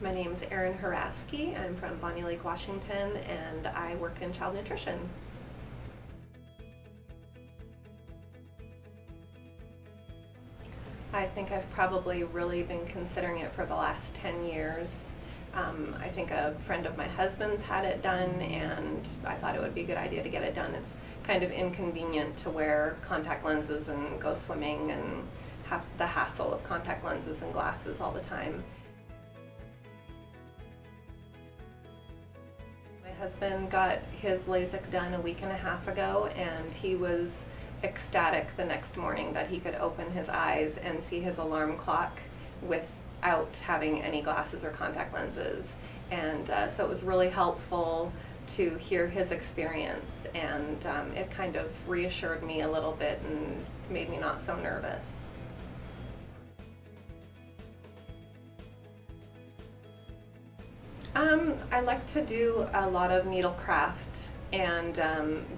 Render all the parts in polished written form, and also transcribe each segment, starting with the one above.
My name's Erin Haraski. I'm from Bonnie Lake, Washington, and I work in child nutrition. I think I've probably really been considering it for the last 10 years. I think a friend of my husband's had it done, and I thought it would be a good idea to get it done. It's kind of inconvenient to wear contact lenses and go swimming and have the hassle of contact lenses and glasses all the time. My husband got his LASIK done a week and a half ago, and he was ecstatic the next morning that he could open his eyes and see his alarm clock without having any glasses or contact lenses. And so it was really helpful to hear his experience, and it kind of reassured me a little bit and made me not so nervous. I like to do a lot of needlecraft, and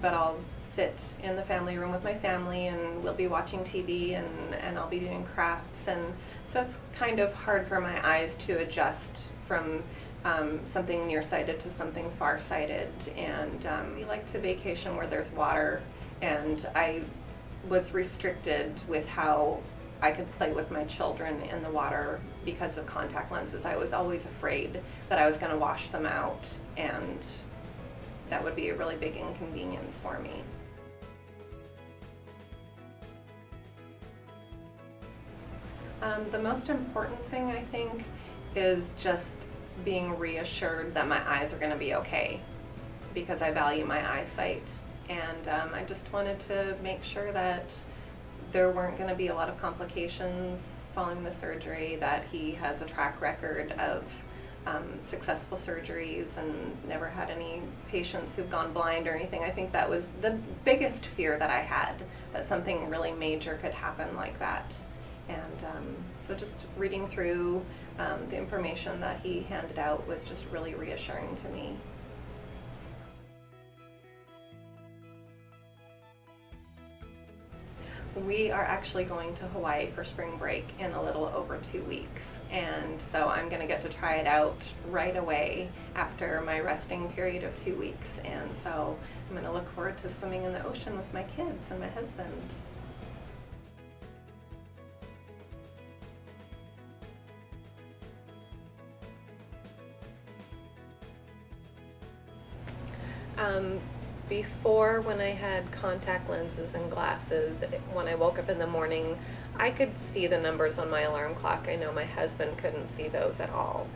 but I'll sit in the family room with my family, and we'll be watching TV, and I'll be doing crafts, and so it's kind of hard for my eyes to adjust from something nearsighted to something farsighted. And we like to vacation where there's water, and I was restricted with how I could play with my children in the water because of contact lenses. I was always afraid that I was going to wash them out, and that would be a really big inconvenience for me. The most important thing, I think, is just being reassured that my eyes are going to be okay, because I value my eyesight, and I just wanted to make sure that there weren't going to be a lot of complications following the surgery, that he has a track record of successful surgeries and never had any patients who've gone blind or anything. I think that was the biggest fear that I had, that something really major could happen like that. And so just reading through the information that he handed out was just really reassuring to me. We are actually going to Hawaii for spring break in a little over 2 weeks, and so I'm going to get to try it out right away after my resting period of 2 weeks, and so I'm going to look forward to swimming in the ocean with my kids and my husband. Before, when I had contact lenses and glasses, when I woke up in the morning, I could see the numbers on my alarm clock. I know my husband couldn't see those at all.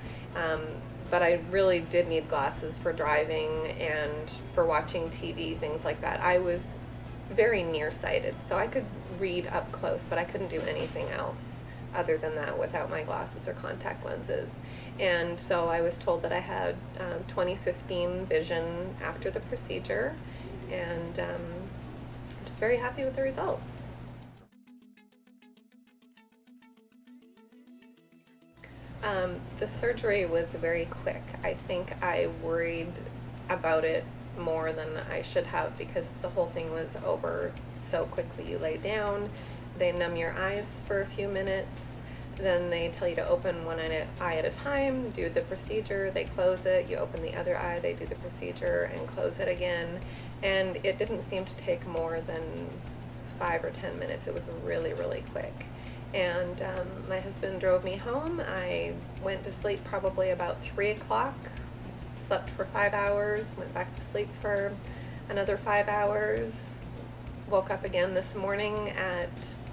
But I really did need glasses for driving and for watching TV, things like that. I was very nearsighted, so I could read up close, but I couldn't do anything else other than that without my glasses or contact lenses. And so I was told that I had 20/15 vision after the procedure, and I'm just very happy with the results. The surgery was very quick. I think I worried about it more than I should have, because the whole thing was over so quickly. You lay down, they numb your eyes for a few minutes, then they tell you to open one eye at a time, do the procedure, they close it, you open the other eye, they do the procedure and close it again. And it didn't seem to take more than 5 or 10 minutes. It was really, really quick. And my husband drove me home. I went to sleep probably about 3 o'clock, slept for 5 hours, went back to sleep for another 5 hours, woke up again this morning at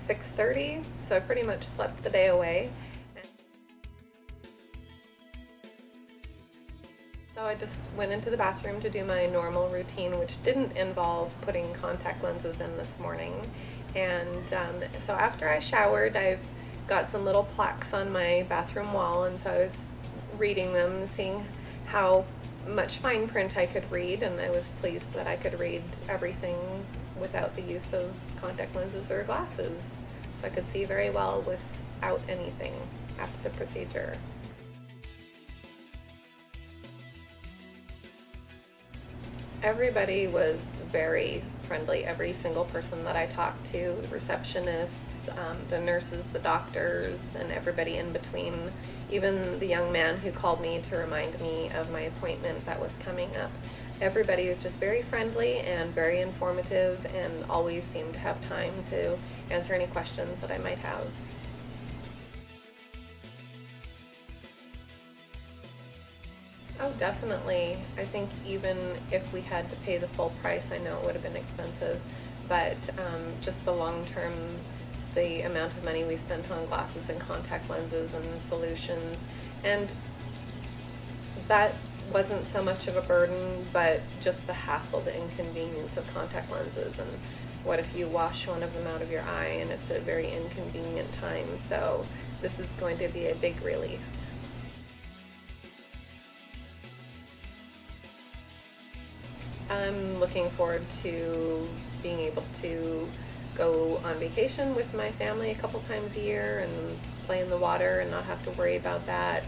6:30, so I pretty much slept the day away. So I just went into the bathroom to do my normal routine, which didn't involve putting contact lenses in this morning. And so after I showered, I've got some little plaques on my bathroom wall, and so I was reading them, seeing how much fine print I could read, and I was pleased that I could read everything without the use of contact lenses or glasses. So I could see very well without anything after the procedure. Everybody was very friendly. Every single person that I talked to, the receptionists, the nurses, the doctors, and everybody in between, even the young man who called me to remind me of my appointment that was coming up. Everybody was just very friendly and very informative and always seemed to have time to answer any questions that I might have. Oh, definitely. I think even if we had to pay the full price, I know it would have been expensive, but just the long term, the amount of money we spent on glasses and contact lenses and solutions, and that wasn't so much of a burden, but just the hassle, the inconvenience of contact lenses. And what if you wash one of them out of your eye, and it's a very inconvenient time. So this is going to be a big relief. I'm looking forward to being able to go on vacation with my family a couple times a year and play in the water and not have to worry about that.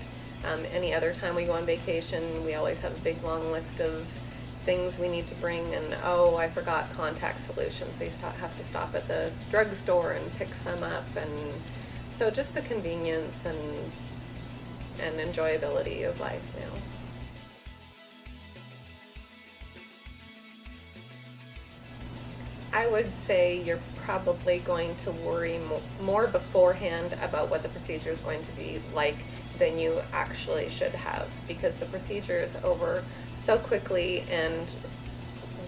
Any other time we go on vacation, we always have a big long list of things we need to bring, and oh, I forgot contact solutions. So you have to stop at the drugstore and pick some up, and so just the convenience and enjoyability of life now. I would say you're probably going to worry more beforehand about what the procedure is going to be like than you actually should have, because the procedure is over so quickly and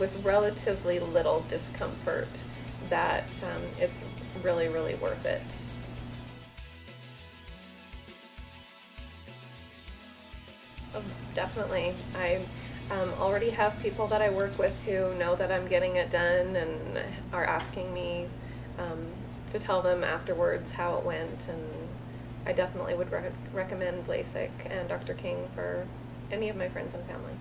with relatively little discomfort that it's really, really worth it. Oh, definitely. I already have people that I work with who know that I'm getting it done and are asking me to tell them afterwards how it went, and I definitely would recommend LASIK and Dr. King for any of my friends and family.